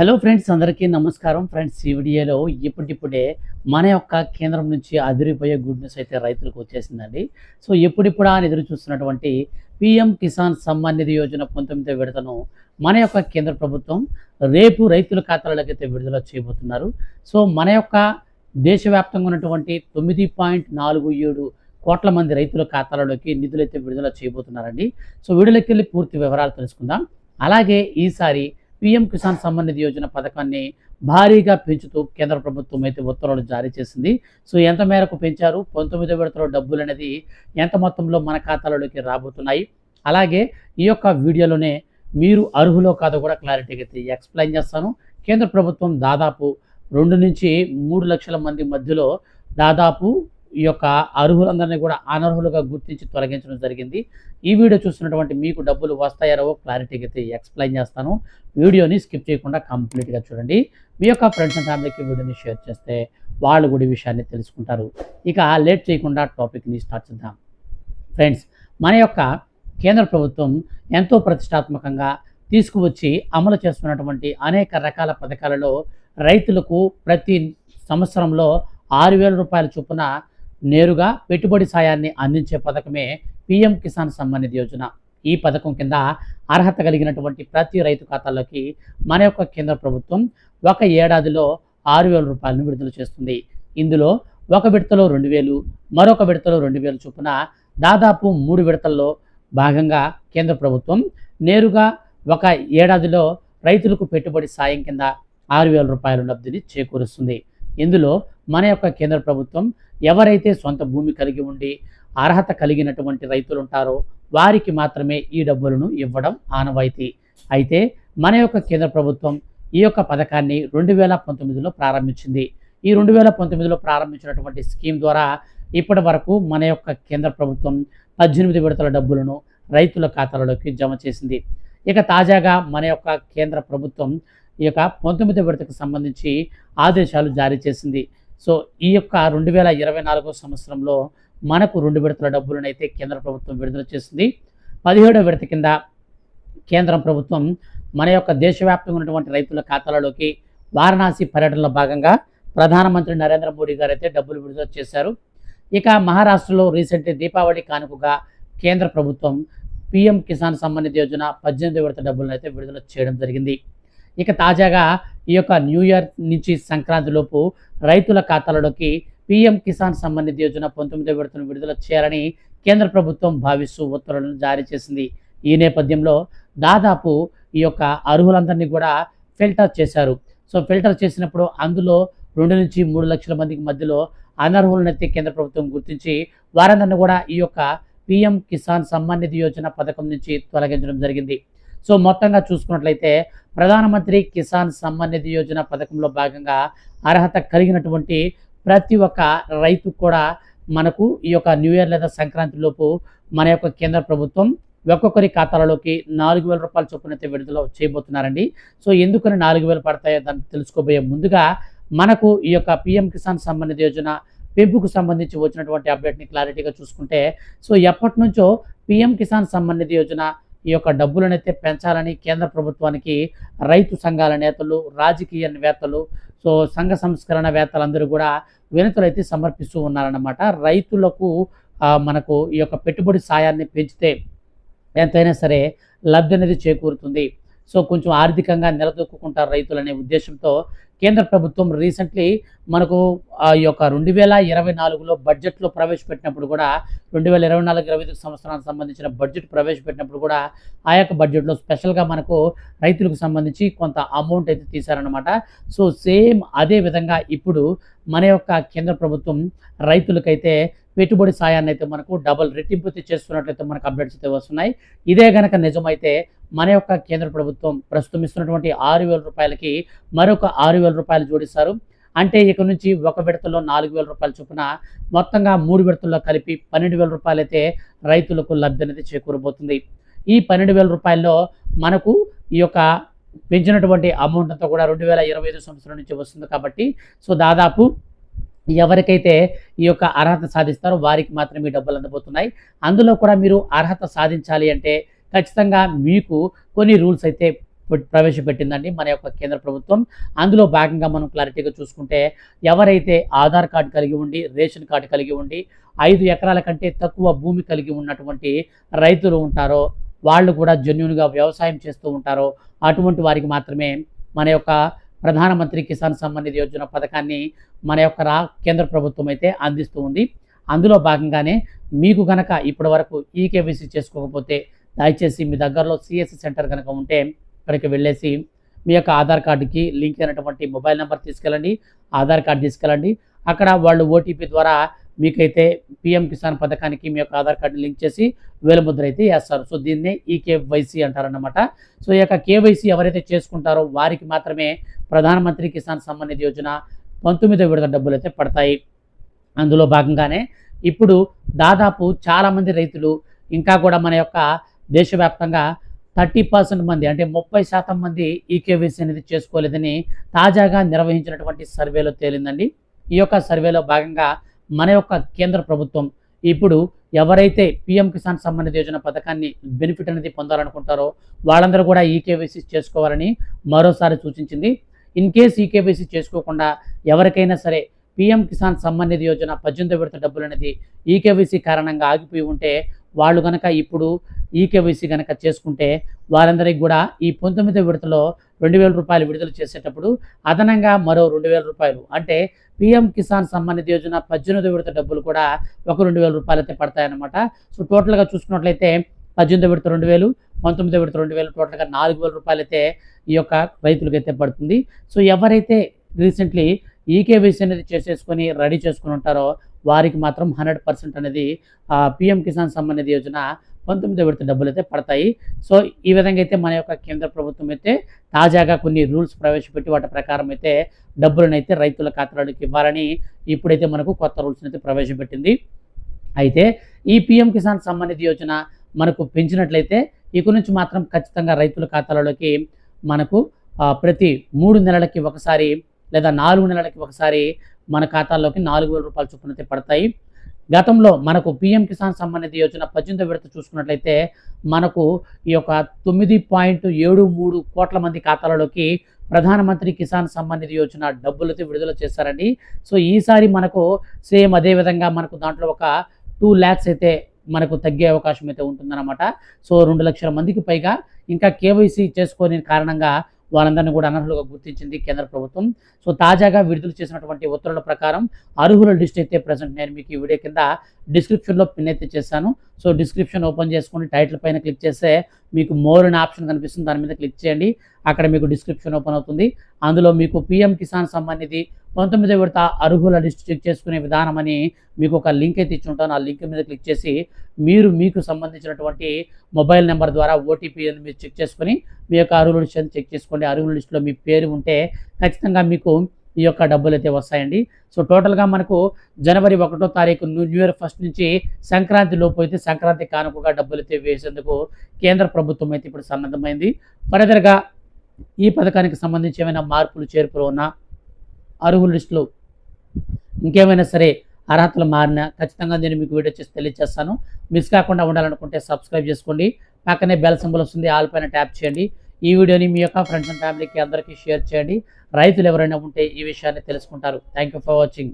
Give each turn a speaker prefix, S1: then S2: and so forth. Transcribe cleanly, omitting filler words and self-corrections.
S1: Hello friends, అందరికీ నమస్కారం. Friends, ఈ వీడియోలో ఇప్పుడిప్పుడే మన యొక్క కేంద్రం నుంచి అదిరిపోయే గుడ్ న్యూస్ అయితే రైతులకు వచ్చేసిందండి. సో ఎప్పుడిప్పుడా అని ఎదురు చూస్తున్నటువంటి పీఎం కిసాన్ సమ్మాన్ నిధి యోజన 19వ విడతను మన యొక్క కేంద్ర ప్రభుత్వం రేపు రైతుల ఖాతాలోకి అయితే విడుదల చేయబోతున్నారు. సో మన యొక్క దేశవ్యాప్తంగా ఉన్నటువంటి 9.47 కోట్ల మంది రైతుల ఖాతాలలోకి నిధులైతే విడుదల చేయబోతున్నారండి. సో వీడియోలోకి వెళ్ళి పూర్తి వివరాలు తెలుసుకుందాం. అలాగే ఈసారి పీఎం కిసాన్ సమ్మాన్ నిధి యోజన పథకాన్ని భారీగా పెంచుతూ కేంద్ర ప్రభుత్వం అయితే ఉత్తర్వులు జారీ చేసింది. సో ఎంత మేరకు పెంచారు, 19వ విడతలో డబ్బులు అనేది ఎంత మొత్తంలో మన ఖాతాలోకి రాబోతున్నాయి, అలాగే ఈ యొక్క వీడియోలోనే మీరు అర్హులో కాదో కూడా క్లారిటీగా అయితే ఎక్స్ప్లెయిన్ చేస్తాను. కేంద్ర ప్రభుత్వం దాదాపు 2 నుంచి 3 లక్షల మంది మధ్యలో దాదాపు ఈ యొక్క అర్హులందరినీ కూడా అనర్హులుగా గుర్తించి తొలగించడం జరిగింది. ఈ వీడియో చూస్తున్నటువంటి మీకు డబ్బులు వస్తాయో క్లారిటీగా అయితే ఎక్స్ప్లెయిన్ చేస్తాను. వీడియోని స్కిప్ చేయకుండా కంప్లీట్గా చూడండి. మీ యొక్క ఫ్రెండ్స్ అండ్ ఫ్యామిలీకి వీడియోని షేర్ చేస్తే వాళ్ళు కూడా ఈ విషయాన్ని తెలుసుకుంటారు. ఇక లేట్ చేయకుండా టాపిక్ని స్టార్ట్ చేద్దాం. ఫ్రెండ్స్, మన యొక్క కేంద్ర ప్రభుత్వం ఎంతో ప్రతిష్టాత్మకంగా తీసుకువచ్చి అమలు చేస్తున్నటువంటి అనేక రకాల పథకాలలో రైతులకు ప్రతి సంవత్సరంలో 6,000 రూపాయల చొప్పున నేరుగా పెట్టుబడి సాయాన్ని అందించే పథకమే పీఎం కిసాన్ సమ్మాన్ నిధి యోజన. ఈ పథకం కింద అర్హత కలిగినటువంటి ప్రతి రైతు ఖాతాలోకి మన యొక్క కేంద్ర ప్రభుత్వం ఒక ఏడాదిలో 6,000 రూపాయలను విడుదల చేస్తుంది. ఇందులో ఒక విడతలో 2,000, మరొక విడతలో 2,000 చొప్పున దాదాపు 3 విడతల్లో భాగంగా కేంద్ర ప్రభుత్వం నేరుగా ఒక ఏడాదిలో రైతులకు పెట్టుబడి సాయం కింద 6,000 రూపాయల లబ్ధిని చేకూరుస్తుంది. ఇందులో మన యొక్క కేంద్ర ప్రభుత్వం ఎవరైతే సొంత భూమి కలిగి ఉండి అర్హత కలిగినటువంటి రైతులు ఉంటారో వారికి మాత్రమే ఈ డబ్బులను ఇవ్వడం ఆనవాయితీ. అయితే మన యొక్క కేంద్ర ప్రభుత్వం ఈ యొక్క పథకాన్ని 2019లో ప్రారంభించింది. ఈ 2019లో ప్రారంభించినటువంటి స్కీమ్ ద్వారా ఇప్పటి వరకు మన యొక్క కేంద్ర ప్రభుత్వం 18 విడతల డబ్బులను రైతుల ఖాతాలలోకి జమ చేసింది. ఇక తాజాగా మన యొక్క కేంద్ర ప్రభుత్వం ఈ యొక్క 19వ విడతకు సంబంధించి ఆదేశాలు జారీ చేసింది. సో ఈ యొక్క 2024 సంవత్సరంలో మనకు 2 విడతల డబ్బులను అయితే కేంద్ర ప్రభుత్వం విడుదల చేసింది. 17వ విడత కింద కేంద్ర ప్రభుత్వం మన యొక్క దేశవ్యాప్తంగా ఉన్నటువంటి రైతుల ఖాతాలలోకి వారణాసి పర్యటనలో భాగంగా ప్రధానమంత్రి నరేంద్ర మోడీ గారు అయితే డబ్బులు విడుదల చేశారు. ఇక మహారాష్ట్రలో రీసెంట్ దీపావళి కానుకగా కేంద్ర ప్రభుత్వం పీఎం కిసాన్ సమ్మాన్ నిధి యోజన 18వ విడత డబ్బులను అయితే విడుదల చేయడం జరిగింది. ఇక తాజాగా ఈ యొక్క న్యూ ఇయర్ నుంచి సంక్రాంతి లోపు రైతుల ఖాతాలలోకి పీఎం కిసాన్ సమ్మాన్ నిధి యోజన 19వ విడతను విడుదల చేయాలని కేంద్ర ప్రభుత్వం భావిస్తూ ఉత్తర్వులను జారీ చేసింది. ఈ నేపథ్యంలో దాదాపు ఈ యొక్క అర్హులందరినీ కూడా ఫిల్టర్ చేశారు. సో ఫిల్టర్ చేసినప్పుడు అందులో 2 నుంచి 3 లక్షల మందికి మధ్యలో అనర్హులనైతే కేంద్ర ప్రభుత్వం గుర్తించి వారందరినీ కూడా ఈ యొక్క పీఎం కిసాన్ సమ్మాన్ నిధి యోజన పథకం నుంచి తొలగించడం జరిగింది. సో మొత్తంగా చూసుకున్నట్లయితే ప్రధానమంత్రి కిసాన్ సమ్మాన్ నిధి యోజన పథకంలో భాగంగా అర్హత కలిగినటువంటి ప్రతి ఒక్క రైతు కూడా మనకు ఈ యొక్క న్యూ ఇయర్ లేదా సంక్రాంతి లోపు మన యొక్క కేంద్ర ప్రభుత్వం ఒక్కొక్కరి ఖాతాలలోకి 4,000 రూపాయల చొప్పున అయితే విడుదల చేయబోతున్నారండి. సో ఎందుకని 4,000 పడతాయో దాన్ని తెలుసుకోబోయే ముందుగా మనకు ఈ యొక్క పీఎం కిసాన్ సమ్మాన్ నిధి యోజన పెంపుకు సంబంధించి వచ్చినటువంటి అప్డేట్ని క్లారిటీగా చూసుకుంటే, సో ఎప్పటి నుంచో పీఎం కిసాన్ సమ్మాన్ నిధి యోజన ఈ యొక్క డబ్బులను అయితే పెంచాలని కేంద్ర ప్రభుత్వానికి రైతు సంఘాల నేతలు, రాజకీయవేత్తలు, సో సంఘ సంస్కరణవేత్తలందరూ కూడా వినతులు అయితే సమర్పిస్తూ ఉన్నారన్నమాట. రైతులకు మనకు ఈ యొక్క పెట్టుబడి సాయాన్ని పెంచితే ఎంతైనా సరే లబ్ధి అనేది చేకూరుతుంది. సో కొంచెం ఆర్థికంగా నిలదొక్కుంటారు రైతులు అనే ఉద్దేశంతో కేంద్ర ప్రభుత్వం రీసెంట్లీ మనకు ఈ యొక్క 2024లో బడ్జెట్లో ప్రవేశపెట్టినప్పుడు కూడా 2024-25 సంవత్సరానికి సంబంధించిన బడ్జెట్ ప్రవేశపెట్టినప్పుడు కూడా ఆ యొక్క బడ్జెట్లో స్పెషల్గా మనకు రైతులకు సంబంధించి కొంత అమౌంట్ అయితే తీశారనమాట. సో సేమ్ అదే విధంగా ఇప్పుడు మన యొక్క కేంద్ర ప్రభుత్వం రైతులకైతే పెట్టుబడి సాయాన్ని అయితే మనకు డబల్ రెట్టింపు చేస్తున్నట్లయితే మనకు అప్డేట్స్ అయితే వస్తున్నాయి. ఇదే కనుక నిజమైతే మన యొక్క కేంద్ర ప్రభుత్వం ప్రస్తుతం ఇస్తున్నటువంటి 6,000 రూపాయలకి మరొక 6,000 రూపాయలు జోడిస్తారు. అంటే ఇక నుంచి ఒక విడతలో 4,000 రూపాయల చొప్పున మొత్తంగా 3 విడతల్లో కలిపి 12,000 రూపాయలు అయితే రైతులకు లబ్ధి అనేది చేకూరబోతుంది. ఈ 12,000 రూపాయల్లో మనకు ఈ యొక్క పెంచినటువంటి అమౌంట్ అంతా కూడా 2025 సంవత్సరం నుంచి వస్తుంది కాబట్టి, సో దాదాపు ఎవరికైతే ఈ యొక్క అర్హత సాధిస్తారో వారికి మాత్రమే ఈ డబ్బులు అందబోతున్నాయి. అందులో కూడా మీరు అర్హత సాధించాలి అంటే ఖచ్చితంగా మీకు కొన్ని రూల్స్ అయితే ప్రవేశపెట్టిందండి మన యొక్క కేంద్ర ప్రభుత్వం. అందులో భాగంగా మనం క్లారిటీగా చూసుకుంటే ఎవరైతే ఆధార్ కార్డు కలిగి ఉండి, రేషన్ కార్డు కలిగి ఉండి 5 ఎకరాల కంటే తక్కువ భూమి కలిగి ఉన్నటువంటి రైతులు ఉంటారో, వాళ్ళు కూడా జెన్యూన్‌గా వ్యవసాయం చేస్తూ ఉంటారో, అటువంటి వారికి మాత్రమే మన యొక్క ప్రధానమంత్రి కిసాన్ సమ్మాన్ నిధి యోజన పథకాన్ని మన యొక్క కేంద్ర ప్రభుత్వం అయితే అందిస్తూ ఉంది. అందులో భాగంగానే మీకు గనక ఇప్పటివరకు ఈకేవైసీ చేసుకోకపోతే దయచేసి మీ దగ్గరలో సిఎస్సి సెంటర్ కనుక ఉంటే అక్కడికి వెళ్ళేసి మీ యొక్క ఆధార్ కార్డుకి లింక్ అయినటువంటి మొబైల్ నెంబర్ తీసుకెళ్ళండి, ఆధార్ కార్డు తీసుకెళ్ళండి. అక్కడ వాళ్ళు ఓటీపీ ద్వారా మీకైతే పీఎం కిసాన్ పథకానికి మీ యొక్క ఆధార్ కార్డుని లింక్ చేసి వేలిముద్ర అయితే వేస్తారు. సో దీన్నే ఈకేవైసీ అంటారన్నమాట. సో ఈ యొక్క కేవైసీ ఎవరైతే చేసుకుంటారో వారికి మాత్రమే ప్రధానమంత్రి కిసాన్ సమ్మాన్ నిధి యోజన 19వ విడత డబ్బులు అయితే పడతాయి. అందులో భాగంగానే ఇప్పుడు దాదాపు చాలామంది రైతులు ఇంకా కూడా మన యొక్క దేశవ్యాప్తంగా 30% మంది అంటే 30% మంది ఈకేవైసీ అనేది చేసుకోలేదని తాజాగా నిర్వహించినటువంటి సర్వేలో తేలిందండి. ఈ యొక్క సర్వేలో భాగంగా మన యొక్క కేంద్ర ప్రభుత్వం ఇప్పుడు ఎవరైతే పీఎం కిసాన్ సమ్మాన్ నిధి యోజన పథకాన్ని బెనిఫిట్ అనేది పొందాలనుకుంటారో వాళ్ళందరూ కూడా ఈకేవైసీ చేసుకోవాలని మరోసారి సూచించింది. ఇన్ కేస్ ఈకేవైసీ చేసుకోకుండా ఎవరికైనా సరే పీఎం కిసాన్ సమ్మాన్ నిధి యోజన 18వ విడత డబ్బులు అనేది ఈకేవైసీ కారణంగా ఆగిపోయి ఉంటే వాళ్ళు కనుక ఇప్పుడు ఈకేవైసీ కనుక చేసుకుంటే వారందరికీ కూడా ఈ 19వ విడతలో 2000 రూపాయలు విడుదల చేసేటప్పుడు అదనంగా మరో 2000 రూపాయలు అంటే పీఎం కిసాన్ సమ్మాన్ నిధి యోజన 18వ విడత డబ్బులు కూడా ఒక 2000 రూపాయలు అయితే పడతాయన్నమాట. సో టోటల్గా చూసుకున్నట్లయితే 18వ విడత 2000, 19వ విడత 2000, టోటల్గా 4000 రూపాయలు అయితే ఈ యొక్క రైతులకు అయితే పడుతుంది. సో ఎవరైతే రీసెంట్లీ ఈకేవైసీ అనేది చేసేసుకొని రెడీ చేసుకుని ఉంటారో వారికి మాత్రం 100% అనేది పీఎం కిసాన్ సమ్మాన్ నిధి యోజన 19వ విడత డబ్బులు అయితే పడతాయి. సో ఈ విధంగా అయితే మన యొక్క కేంద్ర ప్రభుత్వం అయితే తాజాగా కొన్ని రూల్స్ ప్రవేశపెట్టి వాటి ప్రకారం అయితే డబ్బులను అయితే రైతుల ఖాతాలోకి ఇవ్వాలని ఇప్పుడైతే మనకు కొత్త రూల్స్ని అయితే ప్రవేశపెట్టింది. అయితే ఈ పీఎం కిసాన్ సమ్మాన్ నిధి యోజన మనకు పెంచినట్లయితే ఇక నుంచి మాత్రం ఖచ్చితంగా రైతుల ఖాతాలలోకి మనకు ప్రతి 3 నెలలకి ఒకసారి లేదా 4 నెలలకి ఒకసారి మన ఖాతాల్లోకి 4000 రూపాయల చొప్పున అయితే పడతాయి. గతంలో మనకు పీఎం కిసాన్ సమ్మాన్ నిధి యోజన 18వ విడత చూసుకున్నట్లయితే మనకు ఈ యొక్క 9.73 కోట్ల మంది ఖాతాలలోకి ప్రధానమంత్రి కిసాన్ సమ్మాన్ నిధి యోజన డబ్బులతో విడుదల చేశారండి. సో ఈసారి మనకు సేమ్ అదే విధంగా మనకు దాంట్లో ఒక 2 lakhs అయితే మనకు తగ్గే అవకాశం అయితే ఉంటుందన్నమాట. సో 2 లక్షల మందికి పైగా ఇంకా కేవైసీ చేసుకోని కారణంగా వారందరినీ కూడా అనర్హులుగా గుర్తించింది కేంద్ర ప్రభుత్వం. సో తాజాగా విడుదల చేసినటువంటి ఉత్తర్వుల ప్రకారం అర్హుల లిస్ట్ అయితే ప్రజెంట్ నేను మీకు ఈ వీడియో కింద డిస్క్రిప్షన్లో పిన్ అయితే చేశాను. సో డిస్క్రిప్షన్ ఓపెన్ చేసుకొని టైటిల్ పైన క్లిక్ చేస్తే మీకు మోర్ అనే ఆప్షన్ కనిపిస్తుంది, దాని మీద క్లిక్ చేయండి. అక్కడ మీకు డిస్క్రిప్షన్ ఓపెన్ అవుతుంది. అందులో మీకు పీఎం కిసాన్ సమ్మాన్ నిధి 19వ విడత అర్హుల లిస్ట్ చెక్ చేసుకునే విధానం అని మీకు ఒక లింక్ అయితే ఇచ్చి ఉంటాను. ఆ లింక్ మీద క్లిక్ చేసి మీకు సంబంధించినటువంటి మొబైల్ నెంబర్ ద్వారా ఓటీపీ అని మీరు చెక్ చేసుకొని మీ యొక్క అర్హుల లిస్ట్ అని చెక్ చేసుకోండి. అర్హుల లిస్టులో మీ పేరు ఉంటే ఖచ్చితంగా మీకు ఈ యొక్క డబ్బులు అయితే వస్తాయండి. సో టోటల్గా మనకు జనవరి 1వ తారీఖు న్యూ ఇయర్ ఫస్ట్ నుంచి సంక్రాంతి లోపు అయితే సంక్రాంతి కానుకగా డబ్బులు అయితే వేసేందుకు కేంద్ర ప్రభుత్వం అయితే ఇప్పుడు సన్నద్ధమైంది. ఫర్దర్గా ఈ పథకానికి సంబంధించి ఏమైనా మార్పులు చేర్పులు ఉన్నా అర్హుల లిస్టులో ఇంకేమైనా సరే అర్హతలు మారినా ఖచ్చితంగా నేను మీకు వీడియో చేసి తెలియజేస్తాను. మిస్ కాకుండా ఉండాలనుకుంటే సబ్స్క్రైబ్ చేసుకోండి. పక్కనే బెల్ సింబల్ వస్తుంది, ఆల్ పైన ట్యాప్ చేయండి. ఈ వీడియోని మీ యొక్క ఫ్రెండ్స్ అండ్ ఫ్యామిలీకి అందరికీ షేర్ చేయండి. రైతులు ఎవరైనా ఉంటే ఈ విషయాన్ని తెలుసుకుంటారు. Thank you for watching.